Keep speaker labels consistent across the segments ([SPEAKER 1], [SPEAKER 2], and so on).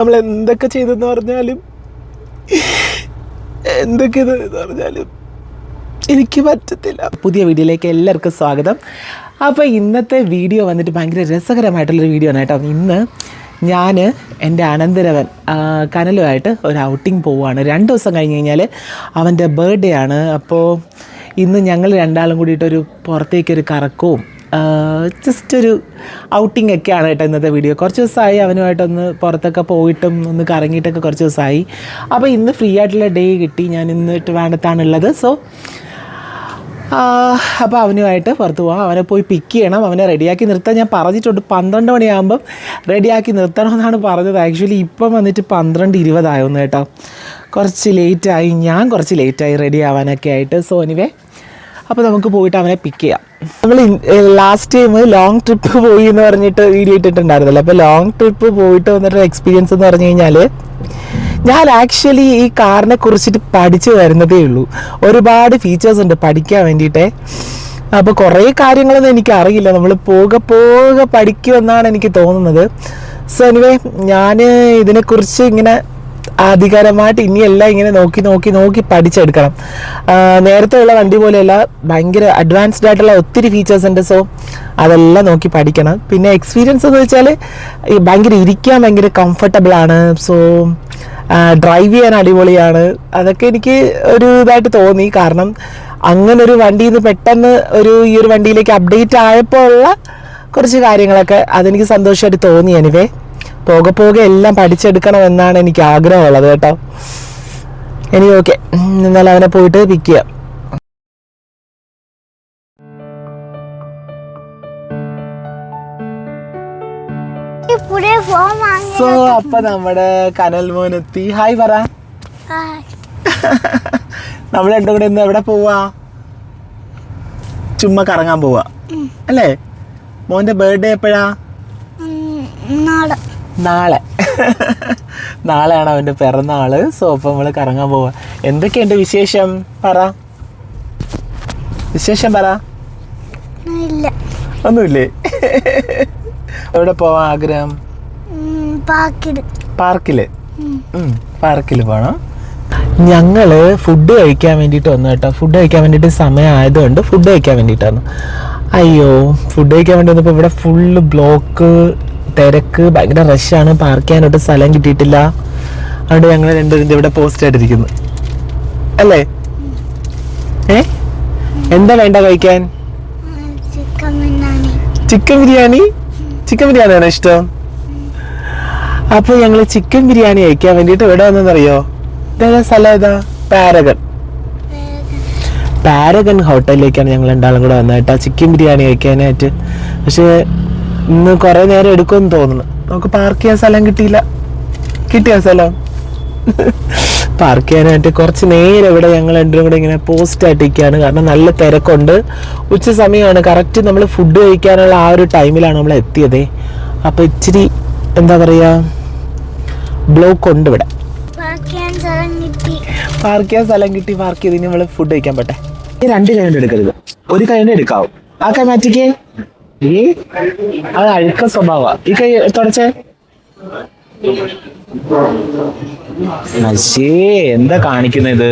[SPEAKER 1] നമ്മൾ എന്തൊക്കെ ചെയ്തെന്ന് പറഞ്ഞാലും എനിക്ക് പറ്റത്തില്ല. പുതിയ വീഡിയോയിലേക്ക് എല്ലാവർക്കും സ്വാഗതം. അപ്പോൾ ഇന്നത്തെ വീഡിയോ വന്നിട്ട് ഭയങ്കര രസകരമായിട്ടുള്ളൊരു വീഡിയോ ആണ് കേട്ടോ. ഇന്ന് ഞാൻ എൻ്റെ അനന്തരവൻ കനലുമായിട്ട് ഒരു ഔട്ടിങ് പോവുകയാണ്. 2 ദിവസം കഴിഞ്ഞ് കഴിഞ്ഞാൽ അവൻ്റെ ബർത്ത്ഡേ ആണ്. അപ്പോൾ ഇന്ന് ഞങ്ങൾ രണ്ടാളും കൂടിയിട്ടൊരു പുറത്തേക്കൊരു കറക്കവും ജസ്റ്റ് ഒരു ഔട്ടിംഗ് ഒക്കെയാണ് കേട്ടോ ഇന്നത്തെ വീഡിയോ. കുറച്ച് ദിവസമായി അവനുമായിട്ടൊന്ന് പുറത്തൊക്കെ പോയിട്ടും ഒന്ന് കറങ്ങിയിട്ടൊക്കെ കുറച്ച് ദിവസമായി. അപ്പോൾ ഇന്ന് ഫ്രീ ആയിട്ടുള്ള ഡേ കിട്ടി. ഞാൻ ഇന്നിട്ട് വേണ്ടത്താണുള്ളത്. സോ അപ്പോൾ അവനുമായിട്ട് പുറത്ത് പോകാം. അവനെ പോയി പിക്ക് ചെയ്യണം. അവനെ റെഡിയാക്കി നിർത്താൻ ഞാൻ പറഞ്ഞിട്ടുണ്ട്. 12 മണിയാകുമ്പം റെഡിയാക്കി നിർത്തണമെന്നാണ് പറഞ്ഞത്. ആക്ച്വലി ഇപ്പം വന്നിട്ട് 12:20 ആയിരുന്നു കേട്ടോ. കുറച്ച് ലേറ്റായി, ഞാൻ കുറച്ച് ലേറ്റായി റെഡി ആവാനൊക്കെ ആയിട്ട്. സോ എനിവേ, അപ്പോൾ നമുക്ക് പോയിട്ട് അവനെ പിക്ക് ചെയ്യാം. നമ്മൾ ലാസ്റ്റ് ടൈം ലോങ് ട്രിപ്പ് പോയി എന്ന് പറഞ്ഞിട്ട് വീഡിയോ ഇട്ടിട്ടുണ്ടായിരുന്നല്ലോ. അപ്പോൾ ലോങ് ട്രിപ്പ് പോയിട്ട് വന്നിട്ട് എക്സ്പീരിയൻസ് എന്ന് പറഞ്ഞു കഴിഞ്ഞാൽ, ഞാൻ ആക്ച്വലി ഈ കാറിനെ കുറിച്ചിട്ട് പഠിച്ചു വരുന്നതേ ഉള്ളൂ. ഒരുപാട് ഫീച്ചേഴ്സ് ഉണ്ട് പഠിക്കാൻ വേണ്ടിയിട്ട്. അപ്പോൾ കുറേ കാര്യങ്ങളൊന്നും എനിക്കറിയില്ല. നമ്മൾ പോകെ പഠിക്കുമെന്നാണ് എനിക്ക് തോന്നുന്നത്. സോ എനിവേ, ഞാൻ ഇതിനെക്കുറിച്ച് ഇങ്ങനെ ആധികാരമായിട്ട് ഇനിയെല്ലാം ഇങ്ങനെ നോക്കി പഠിച്ചെടുക്കണം. നേരത്തെ ഉള്ള വണ്ടി പോലെയല്ല, ഭയങ്കര അഡ്വാൻസ്ഡ് ആയിട്ടുള്ള ഒത്തിരി ഫീച്ചേഴ്സ് ഉണ്ട്. സോ അതെല്ലാം നോക്കി പഠിക്കണം. പിന്നെ എക്സ്പീരിയൻസ് എന്ന് വെച്ചാൽ ഭയങ്കര ഇരിക്കാൻ ഭയങ്കര കംഫർട്ടബിളാണ്. സോ ഡ്രൈവ് ചെയ്യാൻ അടിപൊളിയാണ്. അതൊക്കെ എനിക്ക് ഒരു ഇതായിട്ട് തോന്നി. കാരണം അങ്ങനെ ഒരു വണ്ടിയിൽ നിന്ന് പെട്ടെന്ന് ഈ ഒരു വണ്ടിയിലേക്ക് അപ്ഡേറ്റ് ആയപ്പോൾ ഉള്ള കുറച്ച് കാര്യങ്ങളൊക്കെ അതെനിക്ക് സന്തോഷമായിട്ട് തോന്നി. എനിവേ, പോകെ എല്ലാം പഠിച്ചെടുക്കണം എന്നാണ് എനിക്ക് ആഗ്രഹമുള്ളത് കേട്ടോ. എനിക്ക് ഓക്കെ, എന്നാലും അവനെ പോയിട്ട് പിക്ക് ചെയ്യാം. സോ അപ്പൊ നമ്മുടെ കനൽ മോനെത്തി. ഹായ് പറ. നമ്മൾ രണ്ടും കൂടെ ഇന്ന് എവിടെ പോവാ? ചുമ്മാ കറങ്ങാൻ പോവാ അല്ലേ? മോന്റെ ബർത്ത്ഡേ എപ്പോഴാ? നാളെയാണ് അവൻ്റെ പിറന്നാള്. സോ അപ്പം നമ്മൾ കറങ്ങാൻ പോവാ. എന്തൊക്കെയുണ്ട് വിശേഷം? പറ. ഒന്നുമില്ലേ? എവിടെ പോവാൻ ആഗ്രഹം? പാർക്കില് പോണം. ഞങ്ങള് ഫുഡ് കഴിക്കാൻ വേണ്ടിയിട്ട് വന്നു കേട്ടോ. ഫുഡ് കഴിക്കാൻ വേണ്ടിയിട്ട് സമയം ആയതുകൊണ്ട് ഫുഡ് കഴിക്കാൻ വേണ്ടിയിട്ട് വന്നു. അയ്യോ, ഫുഡ് കഴിക്കാൻ വേണ്ടി വന്നപ്പോൾ ഇവിടെ ഫുള്ള് ബ്ലോക്ക്, തിരക്ക്, ഭയങ്കര റഷാണ്. പാർക്ക് ചെയ്യാനോട്ട് സ്ഥലം കിട്ടിയിട്ടില്ല. അതുകൊണ്ട് ഞങ്ങൾ രണ്ടുപേരും ഇവിടെ പോസ്റ്റ് ആയിട്ടിരിക്കുന്നു അല്ലേ? എന്താ വേണ്ട കഴിക്കാൻ? ചിക്കൻ ബിരിയാണിയാണോ ഇഷ്ടം? അപ്പൊ ഞങ്ങള് ചിക്കൻ ബിരിയാണി കഴിക്കാൻ വേണ്ടിട്ട് എവിടെ വന്നെന്നറിയോ? ഇതേതാ സ്ഥലം? ഏതാ? പാരഗൺ ഹോട്ടലിലേക്കാണ് ഞങ്ങൾ രണ്ടാളും കൂടെ വന്നത് കേട്ടോ, ചിക്കൻ ബിരിയാണി കഴിക്കാനായിട്ട്. പക്ഷെ ഇന്ന് കുറെ നേരം എടുക്കുമെന്ന് തോന്നുന്നു. നമുക്ക് പാർക്ക് ചെയ്യാൻ സ്ഥലം കിട്ടിയ സ്ഥലം പാർക്ക് ചെയ്യാനായിട്ട് കുറച്ച് നേരം ഇവിടെ ഞങ്ങൾ രണ്ടും കൂടെ ഇങ്ങനെ പോസ്റ്റ് ആയിട്ടിരിക്കുകയാണ്. കാരണം നല്ല തിരക്കുണ്ട്. ഉച്ച സമയമാണ്. കറക്റ്റ് നമ്മൾ ഫുഡ് കഴിക്കാനുള്ള ആ ഒരു ടൈമിലാണ് നമ്മൾ എത്തിയത്. അപ്പൊ ഇച്ചിരി എന്താ പറയാ, ബ്ലോക്ക് ഉണ്ട് ഇവിടെ. പാർക്ക് ചെയ്യാൻ സ്ഥലം കിട്ടി. പാർക്ക് ചെയ്ത് നമ്മൾ ഫുഡ് കഴിക്കാൻ പറ്റേ. ഈ 2 കൈ കൊണ്ട് എടുക്കരുത്, ഒരു കൈ കൊണ്ട് എടുക്കാവും. ആ കൈ മാറ്റിക്കേ. അത് അഴുക്ക സ്വഭാവ. ഈ കൈ തുടച്ചേ. എന്താ കാണിക്കുന്നത്?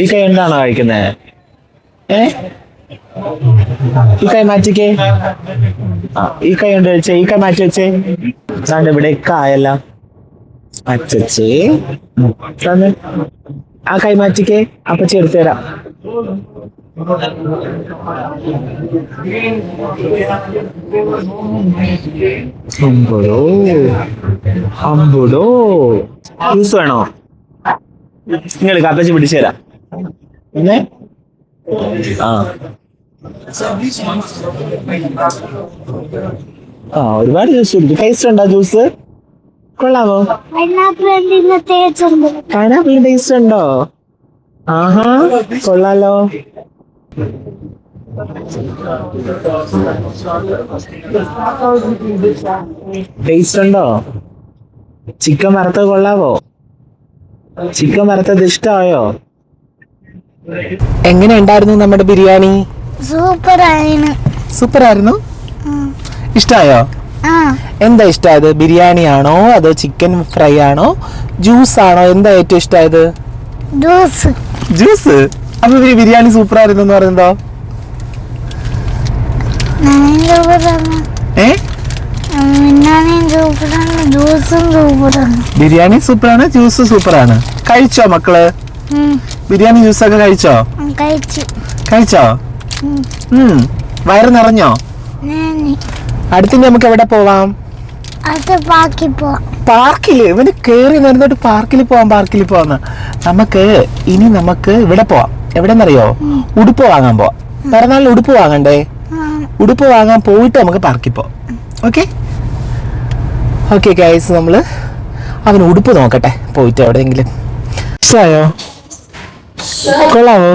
[SPEAKER 1] ഈ കൈ എന്താണോ കഴിക്കുന്നത്? ഈ കൈ മാറ്റിക്കേ. ഈ കൈ കൊണ്ട് വെച്ചേ. ഈ കൈ മാറ്റി വെച്ചേ. ഇവിടെ കായല്ല അച്ചേ. ആ കൈ മാറ്റിക്കേ. അപ്പൊ ചേർത്ത് തരാം. അമ്പടോ ജ്യൂസ് വേണോ? നിങ്ങൾ കപ്പച്ച് പിടിച്ചു തരാം. ഒരുപാട് ജ്യൂസ് കുടിക്കും. ടേസ്റ്റ് ഉണ്ടോ ജ്യൂസ്? കൊള്ളാമോ? പൈനാപ്പിളിന് ടേസ്റ്റ് ഉണ്ടോ? ആഹാ, കൊള്ളാലോ. ടേസ്റ്റ് ഉണ്ടോ? ചിക്കൻ വറുത്തത് കൊള്ളാവോ? ചിക്കൻ വറുത്തത് ഇഷ്ടമായോ? എങ്ങനെ ഉണ്ടായിരുന്നു നമ്മുടെ ബിരിയാണി?
[SPEAKER 2] സൂപ്പർ ആയിരുന്നു.
[SPEAKER 1] ഇഷ്ടമായോ? എന്താ ഇഷ്ടമായത്? ബിരിയാണി ആണോ അതോ ചിക്കൻ ഫ്രൈ ആണോ ജ്യൂസ് ആണോ? എന്താ ഏറ്റവും ഇഷ്ടമായത്? ജ്യൂസ്. അപ്പൊ ബിരിയാണി സൂപ്പർ ആയിരുന്നു എന്ന് പറയുന്നതോ? ബിരിയാണി സൂപ്പറാണ്, ജ്യൂസ് സൂപ്പറാണ്. കഴിച്ചോ മക്കള്? ബിരിയാണി ജ്യൂസൊക്കെ കഴിച്ചോ? കഴിച്ചോ? വയറ് നിറഞ്ഞോ? അടുത്തിന് നമുക്ക് എവിടെ പോവാം? പാർക്കില്. ഇവന് കേറി നിന്നിട്ട് പാർക്കിൽ പോവാന്ന്. നമുക്ക് ഇവിടെ പോവാം. എവിടെന്നറിയോ? ഉടുപ്പ് വാങ്ങാൻ പോവാം. പിറന്നാളിന് ഉടുപ്പ് വാങ്ങണ്ടേ? ഉടുപ്പ് വാങ്ങാൻ പോയിട്ട് നമുക്ക് പാർക്കിൽ പോവാം. ഓക്കെ ഓക്കെ ഗൈസ്, നമ്മള് അവന് ഉടുപ്പ് നോക്കട്ടെ പോയിട്ട് എവിടെയെങ്കിലും. ഇഷ്ടമായോ? കൊള്ളാമോ?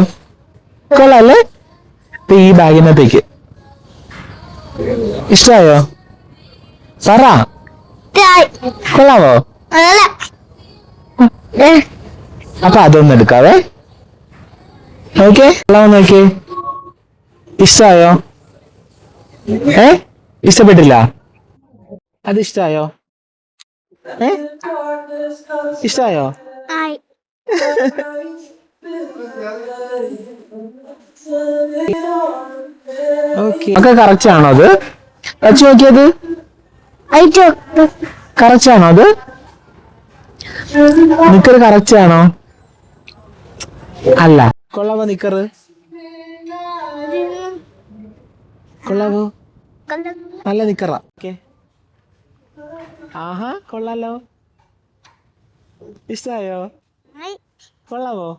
[SPEAKER 1] കൊള്ളാല്ലേ? ഈ ബാഗിനകത്തേക്ക് ഇഷ്ടമായോ? പറ. കൊള്ളാമോ? അപ്പൊ അതൊന്നും എടുക്കാവേ. ഓക്കെ, കൊള്ളാമോ നോക്കിയേ. ഇഷ്ടമായോ? ഇഷ്ടപ്പെട്ടില്ല? അത് ഇഷ്ടമായോ? ഇഷ്ടമായോ? ഒക്കെ കറക്റ്റ് ആണോ അത്? വച്ചു നോക്കിയത് കറക്റ്റ് ആണോ? അത് നിക്കറ് കറക്റ്റ് ആണോ? അല്ല. കൊള്ളാമോ നിക്കറ്? കൊള്ളാമോ? നല്ല നിക്കറാ. ആഹാ, കൊള്ളാലോ. ഇഷ്ടായോ? കൊള്ളാമോ?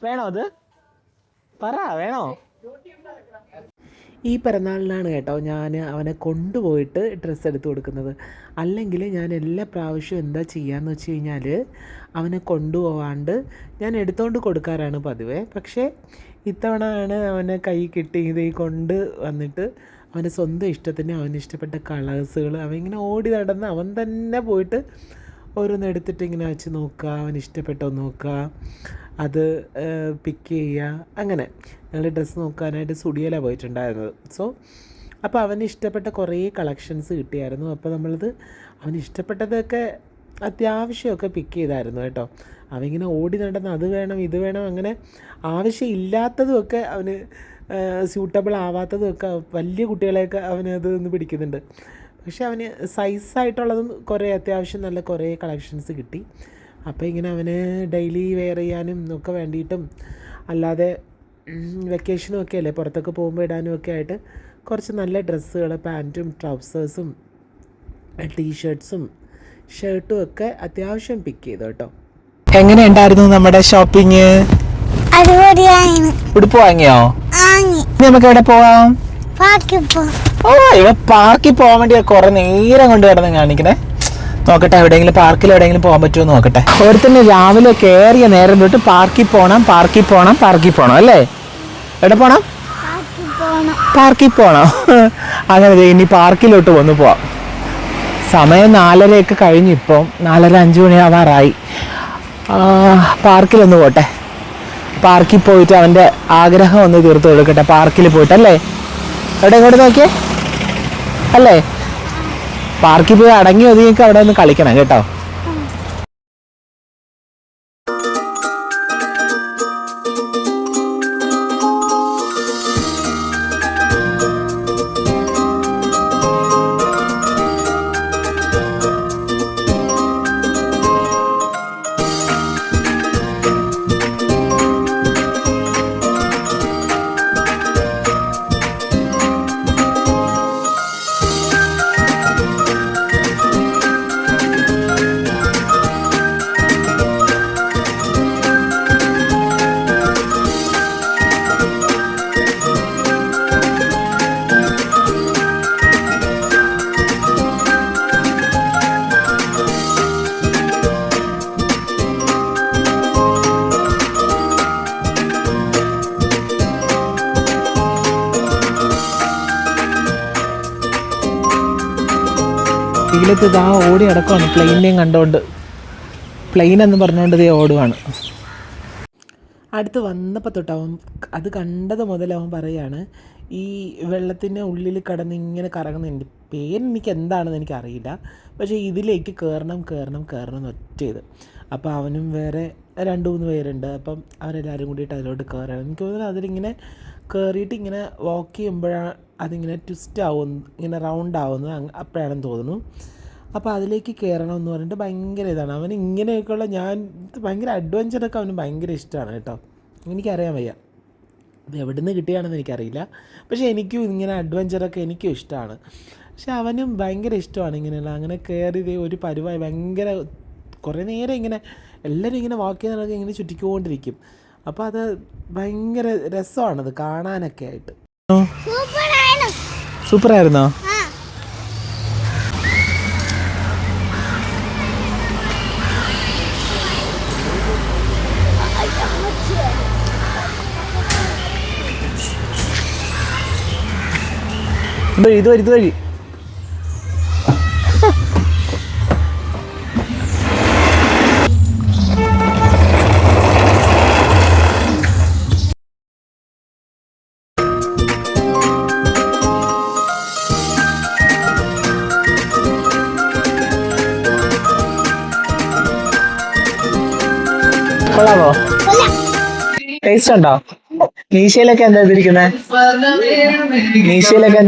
[SPEAKER 1] വേണോ അത്? പറ, വേണോ? ഈ പിറന്നാളിനാണ് കേട്ടോ ഞാൻ അവനെ കൊണ്ടുപോയിട്ട് ഡ്രസ്സ് എടുത്ത് കൊടുക്കുന്നത്. അല്ലെങ്കിൽ ഞാൻ എല്ലാ പ്രാവശ്യവും എന്താ ചെയ്യാന്ന് വെച്ച് കഴിഞ്ഞാൽ അവനെ കൊണ്ടുപോവാണ്ട് ഞാൻ എടുത്തുകൊണ്ട് കൊടുക്കാറാണ് പതിവ്. പക്ഷേ ഇത്തവണ ആണ് അവനെ കൈ കിട്ടി ഇത് കൊണ്ട് വന്നിട്ട് അവൻ്റെ സ്വന്തം ഇഷ്ടത്തിന് അവന് ഇഷ്ടപ്പെട്ട കളേഴ്സുകൾ അവൻ ഇങ്ങനെ ഓടി നടന്ന് അവൻ തന്നെ പോയിട്ട് ഓരോന്ന് എടുത്തിട്ട് ഇങ്ങനെ വെച്ച് നോക്കുക, അവന് ഇഷ്ടപ്പെട്ടോ നോക്കുക, അത് പിക്ക് ചെയ്യുക. അങ്ങനെ ഞങ്ങൾ ഡ്രസ്സ് നോക്കാനായിട്ട് സ്റ്റുഡിയോയിലാണ് പോയിട്ടുണ്ടായിരുന്നത്. അപ്പോൾ അവന് ഇഷ്ടപ്പെട്ട കുറേ കളക്ഷൻസ് കിട്ടിയായിരുന്നു. അപ്പോൾ നമ്മളത് അവന് ഇഷ്ടപ്പെട്ടതൊക്കെ അത്യാവശ്യമൊക്കെ പിക്ക് ചെയ്തായിരുന്നു കേട്ടോ. അവനിങ്ങനെ ഓടി നടന്ന് അത് വേണം ഇത് വേണം അങ്ങനെ ആവശ്യമില്ലാത്തതുമൊക്കെ അവന് സ്യൂട്ടബിൾ ആവാത്തതുമൊക്കെ വലിയ കുട്ടികളെയൊക്കെ അവന് അത് ഒന്ന് പിടിക്കുന്നുണ്ട്. പക്ഷെ അവന് സൈസായിട്ടുള്ളതും കുറേ അത്യാവശ്യം നല്ല കുറേ കളക്ഷൻസ് കിട്ടി. അപ്പോൾ ഇങ്ങനെ അവന് ഡെയിലി വെയർ ചെയ്യാനും ഒക്കെ വേണ്ടിയിട്ടും അല്ലാതെ വെക്കേഷനും ഒക്കെ അല്ലേ പുറത്തൊക്കെ പോകുമ്പോൾ ഇടാനും ഒക്കെ ആയിട്ട് കുറച്ച് നല്ല ഡ്രസ്സുകൾ, പാൻറ്റും ട്രൗസേഴ്സും ടീഷർട്ട്സും ഷർട്ടും ഒക്കെ അത്യാവശ്യം പിക്ക് ചെയ്തു കേട്ടോ. എങ്ങനെയുണ്ടായിരുന്നു നമ്മുടെ ഷോപ്പിംഗ്? ഉടുപ്പ് വാങ്ങിയോ? നമുക്ക് എവിടെ പോവാം? ഇവ പാർക്കിൽ പോകാൻ വേണ്ടി കുറെ നേരം കൊണ്ട് കിടന്ന് കാണിക്കണേ. നോക്കട്ടെ എവിടെയെങ്കിലും പാർക്കിൽ എവിടെയെങ്കിലും പോകാൻ പറ്റുമോ നോക്കട്ടെ. ഓരോരുത്തന്നെ രാവിലെ കയറിയ നേരം തൊട്ട് പാർക്കിൽ പോണം അല്ലേ? എവിടെ പോണം? പാർക്കിൽ പോണം. അങ്ങനെ ഇനി പാർക്കിലോട്ട് വന്ന് പോവാം. സമയം 4:30 കഴിഞ്ഞ്, ഇപ്പം 4:30 5 മണിയാവാറായി. പാർക്കിലൊന്ന് പോട്ടെ. പാർക്കിൽ പോയിട്ട് അവൻ്റെ ആഗ്രഹം ഒന്ന് തീർത്ത് കൊടുക്കട്ടെ. പാർക്കിൽ പോയിട്ടല്ലേ? എവിടെ ഇങ്ങോട്ട് നോക്കിയേ അല്ലേ? പാർക്കിൽ പോയി അടങ്ങി ഒതുങ്ങിയൊക്കെ അവിടെ ഒന്ന് കളിക്കണം കേട്ടോ. ഇതിലത്ത് ഇതാ ഓടി അടക്കമാണ് പ്ലെയിനെയും കണ്ടുകൊണ്ട്. പ്ലെയിൻ എന്ന് പറഞ്ഞുകൊണ്ട് ഇതേ ഓടുവാണ്. അടുത്ത് വന്നപ്പോൾ തൊട്ട് അവൻ അത് കണ്ടത് മുതൽ അവൻ പറയുകയാണ് ഈ വെള്ളത്തിൻ്റെ ഉള്ളിൽ കിടന്ന് ഇങ്ങനെ കറങ്ങുന്നുണ്ട്. പേരെനിക്ക് എന്താണെന്ന് എനിക്കറിയില്ല. പക്ഷേ ഇതിലേക്ക് കയറണം എന്ന് ഒറ്റ ഇത്. അപ്പോൾ അവനും വേറെ 2-3 പേരുണ്ട്. അപ്പം അവരെല്ലാവരും കൂടിയിട്ട് അതിലോട്ട് കയറാൻ എനിക്ക് തോന്നുന്നു. അതിലിങ്ങനെ കയറിയിട്ട് ഇങ്ങനെ വാക്ക് ചെയ്യുമ്പോഴാണ് അതിങ്ങനെ ട്വിസ്റ്റ് ആവുന്നു, ഇങ്ങനെ റൗണ്ട് ആവുന്നത് അപ്പോഴാണെന്ന് തോന്നുന്നു. അപ്പോൾ അതിലേക്ക് കയറണമെന്ന് പറഞ്ഞിട്ട് ഭയങ്കര ഇതാണ്. അവന് ഇങ്ങനെയൊക്കെയുള്ള ഭയങ്കര അഡ്വഞ്ചറൊക്കെ അവന് ഭയങ്കര ഇഷ്ടമാണ് കേട്ടോ. എനിക്കറിയാൻ വയ്യ ഇത് എവിടെ നിന്ന് കിട്ടിയാണെന്ന് എനിക്കറിയില്ല. പക്ഷേ എനിക്കും ഇങ്ങനെ അഡ്വഞ്ചറൊക്കെ എനിക്കും ഇഷ്ടമാണ്. പക്ഷെ അവനും ഭയങ്കര ഇഷ്ടമാണ് ഇങ്ങനെയുള്ള. അങ്ങനെ കയറി ഒരു പരുവായി ഭയങ്കര കുറേ നേരം ഇങ്ങനെ എല്ലാവരും ഇങ്ങനെ വാക്ക് ചെയ്യുന്നതൊക്കെ ഇങ്ങനെ ചുറ്റിക്കൊണ്ടിരിക്കും. അപ്പോൾ അത് ഭയങ്കര രസമാണത് കാണാനൊക്കെ ആയിട്ട്. സൂപ്പറായിരുന്നോ? ഇതുവഴി കൊള്ളാമോ? ടേസ്റ്റ് ഉണ്ടോ? മീശയിലൊക്കെ എന്താ ഇരിക്കുന്നത്? മീശയിലൊക്കെ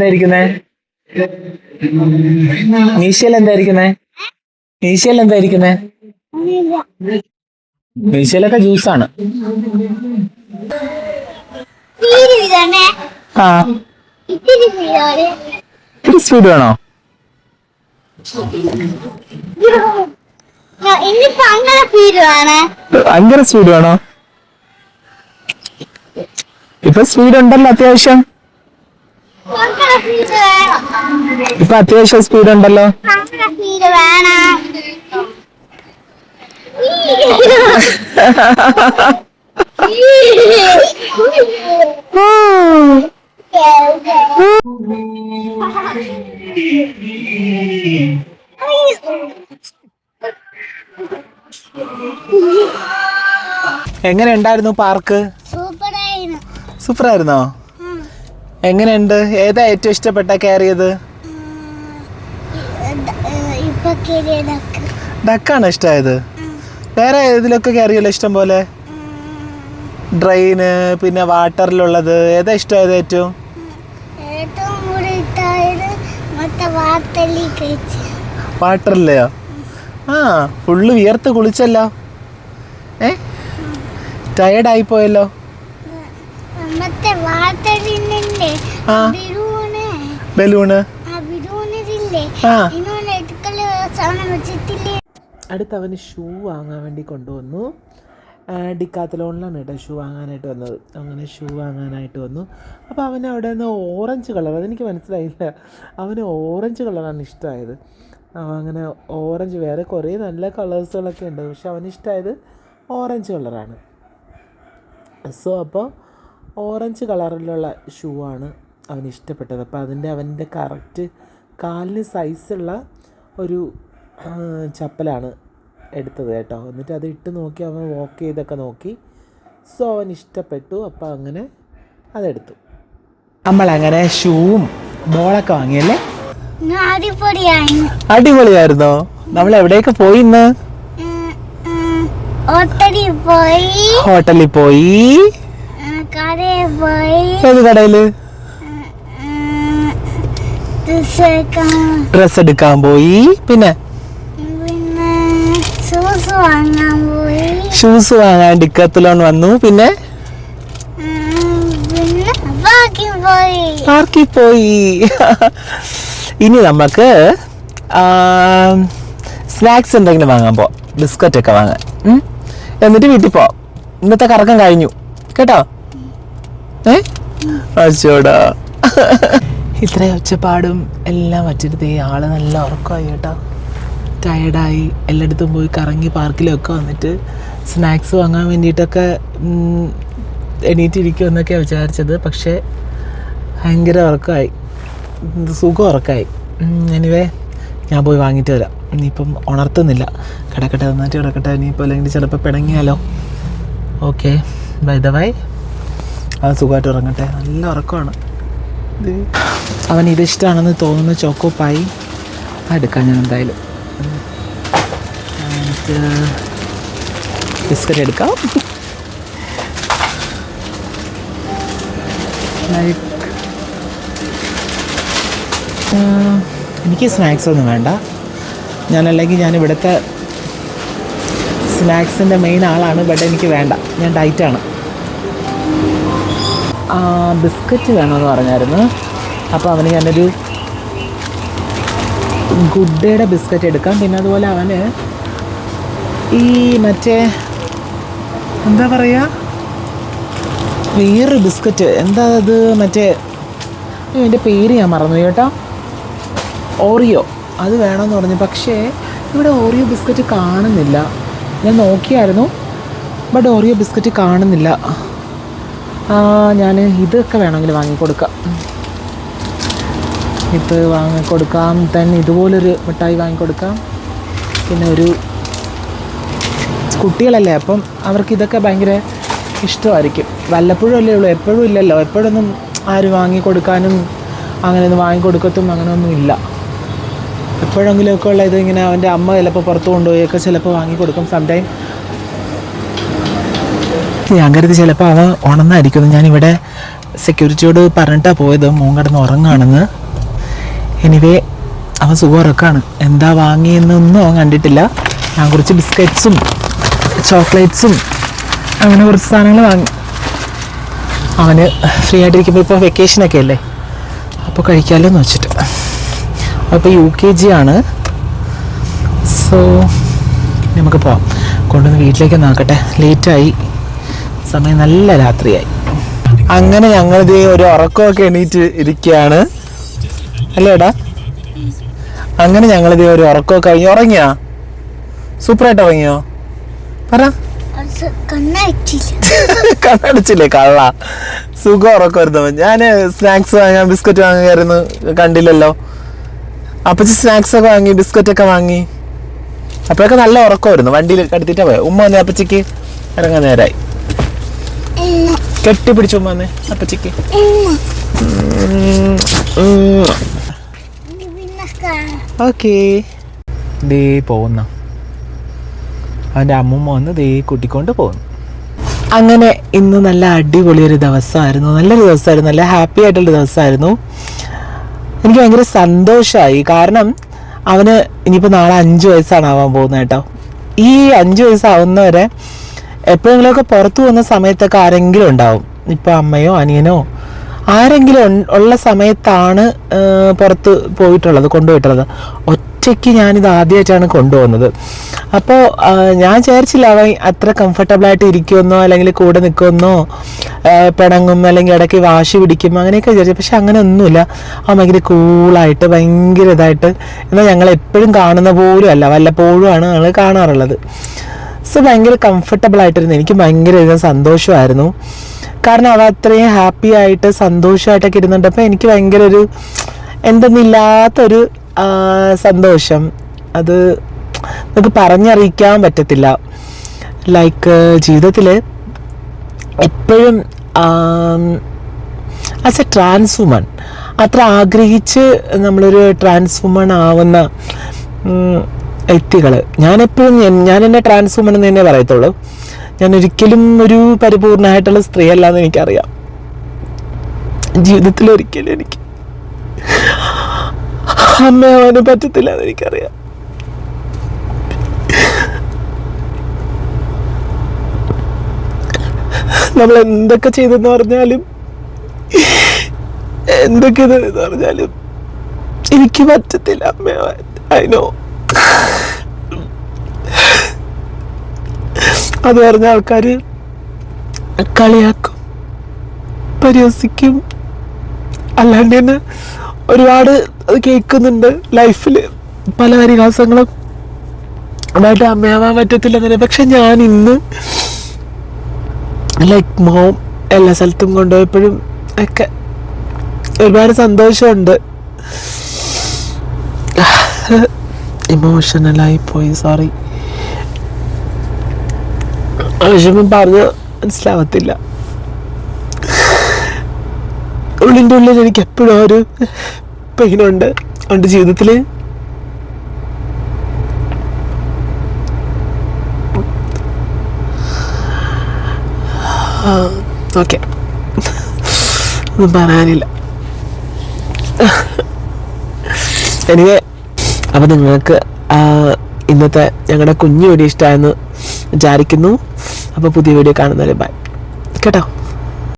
[SPEAKER 1] മീശയിലൊക്കെ ജ്യൂസാണ്. സ്പീഡ് വേണോ? ഭയങ്കര സ്പീഡ് വേണോ? ഇപ്പൊ സ്പീഡ് ഉണ്ടല്ലോ അത്യാവശ്യം. ഇപ്പൊ അത്യാവശ്യം സ്പീഡ് ഉണ്ടല്ലോ. എങ്ങനെ ഉണ്ടായിരുന്നു പാർക്ക്? സൂപ്പറായിരുന്നോ? എങ്ങനെയുണ്ട്? ഏതാ ഏറ്റവും ഇഷ്ടപ്പെട്ട കയറിയത്? ഡക്കാണ് ഇഷ്ടമായത്? വേറെ ഇതിലൊക്കെ കയറിയല്ലോ ഇഷ്ടം പോലെ. ട്രെയിന്, പിന്നെ വാട്ടറിലുള്ളത് ഏതാ ഇഷ്ടമായത് ഏറ്റവും? വാട്ടറിലെയോ? ഫുള്ള് വിയർത്ത് കുളിച്ചല്ലോ. ടയേർഡായി പോയല്ലോ. ബലൂണ് അടുത്ത് അവന് ഷൂ വാങ്ങാൻ വേണ്ടി കൊണ്ടുവന്നു. ഡിക്കാത്തലോണിലാണ് കേട്ടോ ഷൂ വാങ്ങാനായിട്ട് വന്നത്. അങ്ങനെ ഷൂ വാങ്ങാനായിട്ട് വന്നു. അപ്പോൾ അവന് അവിടെ നിന്ന് ഓറഞ്ച് കളർ, അതെനിക്ക് മനസ്സിലായില്ല. അവന് ഓറഞ്ച് കളറാണ് ഇഷ്ടമായത്. അങ്ങനെ ഓറഞ്ച്, വേറെ കുറേ നല്ല കളേഴ്സുകളൊക്കെ ഉണ്ട്, പക്ഷെ അവന് ഇഷ്ടമായത് ഓറഞ്ച് കളറാണ്. സോ അപ്പോൾ ഓറഞ്ച് കളറിലുള്ള ഷൂ ആണ് അവന് ഇഷ്ടപ്പെട്ടത്. അപ്പോൾ അവൻ്റെ കറക്റ്റ് കാലിന് സൈസുള്ള ഒരു ചപ്പലാണ് എടുത്തത് കേട്ടോ. എന്നിട്ട് അത് ഇട്ട് നോക്കി അവൻ വാക്ക് ചെയ്തൊക്കെ നോക്കി. സോ അവൻ ഇഷ്ടപ്പെട്ടു. അപ്പോൾ അങ്ങനെ അതെടുത്തു. നമ്മളങ്ങനെ ഷൂവും ബോളൊക്കെ വാങ്ങിയല്ലേ? അടിപൊളിയായിരുന്നോ? നമ്മൾ എവിടെയൊക്കെ പോയി ഇന്ന്? ഹോട്ടലിൽ പോയി. ഏത് കടയില്? ഡ്രസ് എടുക്കാൻ പോയി. പിന്നെ ഷൂസ് വാങ്ങാൻ ഡിക്കാത്തലോൺ വന്നു. പിന്നെ പാർക്കിൽ പോയി. ഇനി നമുക്ക് സ്നാക്സ് എന്തെങ്കിലും വാങ്ങാൻ പോവാം, ബിസ്ക്കറ്റൊക്കെ വാങ്ങാൻ. എന്നിട്ട് വീട്ടിൽ പോവാം. ഇന്നത്തെ കറക്കം കഴിഞ്ഞു കേട്ടോ. അച്ചോടാ, ഇത്രയും ഒച്ചപ്പാടും എല്ലാം വച്ചിട്ട് ആള് നല്ല ഉറക്കമായി കേട്ടോ. ടയർഡായി. എല്ലായിടത്തും പോയി കറങ്ങി പാർക്കിലൊക്കെ വന്നിട്ട് സ്നാക്സ് വാങ്ങാൻ വേണ്ടിയിട്ടൊക്കെ എണീറ്റിരിക്കുമെന്നൊക്കെയാണ് വിചാരിച്ചത്. പക്ഷേ ഭയങ്കര ഉറക്കമായി, സുഖം ഉറക്കമായി. എനിവേ ഞാൻ പോയി വാങ്ങിയിട്ട് വരാം. ഇനിയിപ്പം ഉണർത്തുന്നില്ല, കിടക്കട്ടെ, നന്നായിട്ട് കിടക്കട്ടെ. ഇനിയിപ്പോൾ അല്ലെങ്കിൽ ചിലപ്പോൾ പിണങ്ങിയാലോ. Okay, by the by. അത് സുഖമായിട്ട് ഉറങ്ങട്ടെ. നല്ല ഉറക്കമാണ്. അവൻ ഇതിഷ്ടമാണെന്ന് തോന്നുന്നു ചോക്കോപ്പായി എടുക്കാം ഞാൻ എന്തായാലും. ബിസ്ക്കറ്റ് എടുക്കാം. ലൈക്ക് എനിക്ക് സ്നാക്സ് ഒന്നും വേണ്ട. ഞാനല്ലെങ്കിൽ ഞാൻ ഇവിടുത്തെ സ്നാക്സിൻ്റെ മെയിൻ ആളാണ്. ബട്ട് എനിക്ക് വേണ്ട, ഞാൻ ഡയറ്റാണ്. ബിസ്ക്കറ്റ് വേണമെന്ന് പറഞ്ഞായിരുന്നു. അപ്പോൾ അവന് ഞാനൊരു ഗുഡ് ഡേയുടെ ബിസ്ക്കറ്റ് എടുക്കാം. പിന്നെ അതുപോലെ അവന് ഈ മറ്റേ എന്താ പറയുക, വേറൊരു ബിസ്ക്കറ്റ്, എന്താ അത്, മറ്റേ എൻ്റെ പേര് ഞാൻ മറന്നു കേട്ടോ, ഓറിയോ, അത് വേണമെന്ന് പറഞ്ഞു. പക്ഷേ ഇവിടെ ഓറിയോ ബിസ്ക്കറ്റ് കാണുന്നില്ല. ഞാൻ നോക്കിയായിരുന്നു, ബട്ട് ഓറിയോ ബിസ്ക്കറ്റ് കാണുന്നില്ല. ഞാൻ ഇതൊക്കെ വേണമെങ്കിൽ വാങ്ങിക്കൊടുക്കാം. ഇത് വാങ്ങിക്കൊടുക്കാം. തന്നെ ഇതുപോലൊരു മിഠായി വാങ്ങിക്കൊടുക്കാം. പിന്നെ ഒരു കുട്ടികളല്ലേ, അപ്പം അവർക്ക് ഇതൊക്കെ ഭയങ്കര ഇഷ്ടമായിരിക്കും. വല്ലപ്പോഴും അല്ലേ ഉള്ളൂ, എപ്പോഴും ഇല്ലല്ലോ. എപ്പോഴൊന്നും ആരും വാങ്ങിക്കൊടുക്കാനും അങ്ങനെയൊന്നും വാങ്ങിക്കൊടുക്കത്തും അങ്ങനെയൊന്നും ഇല്ല. എപ്പോഴെങ്കിലുമൊക്കെ ഉള്ള ഇത് ഇങ്ങനെ അവൻ്റെ അമ്മ ചിലപ്പോൾ പുറത്ത് കൊണ്ടുപോയൊക്കെ ചിലപ്പോൾ വാങ്ങിക്കൊടുക്കും. സംടൈം ഞാൻ കരുതി ചിലപ്പോൾ അവൻ ഉണർന്നായിരിക്കുന്നു. ഞാനിവിടെ സെക്യൂരിറ്റിയോട് പറഞ്ഞിട്ടാണ് പോയത് മോൻ കിടന്ന് ഉറങ്ങുകയാണെന്ന്. എനിവേ അവൻ സുഖം ഉറക്കാണ്. എന്താ വാങ്ങിയെന്നൊന്നും അവൻ കണ്ടിട്ടില്ല. ഞാൻ കുറച്ച് ബിസ്ക്കറ്റ്സും ചോക്ലേറ്റ്സും അങ്ങനെ കുറച്ച് സാധനങ്ങൾ വാങ്ങി. അവന് ഫ്രീ ആയിട്ടിരിക്കുമ്പോൾ ഇപ്പോൾ വെക്കേഷനൊക്കെ അല്ലേ, അപ്പോൾ കഴിക്കാമല്ലോ എന്ന് വെച്ചിട്ട്. അപ്പോൾ UKG ആണ്. സോ നമുക്ക് പോവാം. കൊണ്ടുവന്ന് വീട്ടിലേക്ക് നോക്കട്ടെ. ലേറ്റായി, സമയം നല്ല രാത്രിയായി. അങ്ങനെ ഞങ്ങളിത് ഒരു ഉറക്കമൊക്കെ എണീറ്റ് ഇരിക്കുകയാണ് അല്ലേടാ. അങ്ങനെ ഞങ്ങളിത് ഒരു ഉറക്കമൊക്കെ കഴിഞ്ഞ് ഉറങ്ങിയാ? സൂപ്പറായിട്ട് ഉറങ്ങിയോ? പറ. കണ്ണടച്ചില്ലേ കള്ള. സുഖം ഉറക്കമായിരുന്നു. ഞാൻ സ്നാക്സ് വാങ്ങാൻ ബിസ്ക്കറ്റ് വാങ്ങിയായിരുന്നു, കണ്ടില്ലല്ലോ. അപ്പച്ചി സ്നാക്സ് ഒക്കെ വാങ്ങി, ബിസ്ക്കറ്റൊക്കെ വാങ്ങി. അപ്പോഴൊക്കെ നല്ല ഉറക്കമായിരുന്നു. വണ്ടിയിൽ കടത്തിട്ടാ പോയ. ഉമ്മ വന്നേ അപ്പച്ചിക്ക് ഇറങ്ങാൻ നേരായി. കെട്ടിപ്പിടിച്ചു ഉമ്മ വന്നേ അപ്പച്ചിക്ക്. ഓക്കേ. ദേ പോകുന്ന അവൻ്റെ അമ്മൂമ്മ വന്ന് ദേ കൂട്ടിക്കൊണ്ട് പോകുന്നു. അങ്ങനെ ഇന്ന് നല്ല അടിപൊളിയൊരു ദിവസമായിരുന്നു. നല്ലൊരു ദിവസമായിരുന്നു. നല്ല ഹാപ്പി ആയിട്ടുള്ള ദിവസമായിരുന്നു. എനിക്ക് ഭയങ്കര സന്തോഷമായി. കാരണം അവന് ഇനിയിപ്പോൾ നാളെ 5 വയസ്സാണ് ആവാൻ പോകുന്നത് കേട്ടോ. ഈ 5 വയസ്സാവുന്നവരെ എപ്പോഴെങ്കിലുമൊക്കെ പുറത്തു പോകുന്ന സമയത്തൊക്കെ ആരെങ്കിലും ഉണ്ടാവും. ഇപ്പോൾ അമ്മയോ അനിയനോ ആരെങ്കിലും ഉള്ള സമയത്താണ് പുറത്ത് പോയിട്ടുള്ളത്, കൊണ്ടുപോയിട്ടുള്ളത്. ഒറ്റയ്ക്ക് ഞാനിത് ആദ്യമായിട്ടാണ് കൊണ്ടുപോകുന്നത്. അപ്പോൾ ഞാൻ വിചാരിച്ചില്ല അവൻ അത്ര കംഫർട്ടബിളായിട്ട് ഇരിക്കുമെന്നോ അല്ലെങ്കിൽ കൂടെ നിൽക്കുമെന്നോ, പിണങ്ങും അല്ലെങ്കിൽ ഇടയ്ക്ക് വാശി പിടിക്കും അങ്ങനെയൊക്കെ വിചാരിച്ചു. പക്ഷെ അങ്ങനെ ഒന്നുമില്ല. അവൻ ഭയങ്കര കൂളായിട്ട് ഭയങ്കര ഇതായിട്ട്, എന്നാൽ ഞങ്ങൾ എപ്പോഴും കാണുന്ന പോലും അല്ല, വല്ലപ്പോഴും ആണ് ഞങ്ങൾ കാണാറുള്ളത്. സോ ഭയങ്കര കംഫർട്ടബിളായിട്ടിരുന്നു. എനിക്ക് ഭയങ്കര സന്തോഷമായിരുന്നു. കാരണം അവ അത്രയും ഹാപ്പി ആയിട്ട് സന്തോഷമായിട്ടൊക്കെ ഇരുന്നുണ്ടപ്പോൾ എനിക്ക് ഭയങ്കര ഒരു എന്തെന്നില്ലാത്തൊരു സന്തോഷം. അത് നമുക്ക് പറഞ്ഞറിയിക്കാൻ പറ്റത്തില്ല. ലൈക്ക് ജീവിതത്തിൽ എപ്പോഴും ആസ് എ ട്രാൻസ് വുമൺ അത്ര ആഗ്രഹിച്ച് നമ്മളൊരു ട്രാൻസ് വുമൺ ആവുന്ന വ്യക്തികൾ, ഞാനെപ്പോഴും ഞാൻ എന്നെ ട്രാൻസ് വുമൺ എന്ന് തന്നെ പറയത്തുള്ളൂ. ഞാൻ ഒരിക്കലും ഒരു പരിപൂർണമായിട്ടുള്ള സ്ത്രീ അല്ലാന്ന് എനിക്കറിയാം. ജീവിതത്തിൽ ഒരിക്കലും എനിക്ക് അമ്മയാവാനും പറ്റത്തില്ല എന്ന് എനിക്കറിയാം. നമ്മൾ എന്തൊക്കെ ചെയ്തെന്ന് പറഞ്ഞാലും എന്തൊക്കെ ഇതെന്ന് പറഞ്ഞാലും എനിക്ക് പറ്റത്തില്ല അമ്മയാവാൻ. I know. അത് പറഞ്ഞ ആൾക്കാർ കളിയാക്കും, പരിഹസിക്കും. അല്ലാണ്ട് തന്നെ ഒരുപാട് അത് കേൾക്കുന്നുണ്ട് ലൈഫിൽ. പല പരിഹാസങ്ങളും അതായിട്ട് അമ്മയാവാൻ പറ്റത്തില്ലെന്ന്. പക്ഷെ ഞാൻ ഇന്ന് ലൈക്ക് മോം എല്ലാ സ്ഥലത്തും കൊണ്ടുപോയപ്പോഴും ഒക്കെ ഒരുപാട് സന്തോഷമുണ്ട്. ഇമോഷണലായി പോയി, സോറി. വിഷമം പറഞ്ഞ് മനസ്സിലാവത്തില്ല. ഉള്ളിൻ്റെ ഉള്ളിൽ എനിക്ക് എപ്പോഴും ആ ഒരു പെയിനുണ്ട് എൻ്റെ ജീവിതത്തിൽ. ഓക്കെ, ഒന്നും പറയാനില്ല. എനിക്ക് അപ്പോൾ നിങ്ങൾക്ക് ഇന്നത്തെ ഞങ്ങളുടെ കുഞ്ഞു വീഡിയോ ഇഷ്ടമായെന്ന് വിചാരിക്കുന്നു. അപ്പോൾ പുതിയ വീഡിയോ കാണുന്നവരെ ബൈ കേട്ടോ.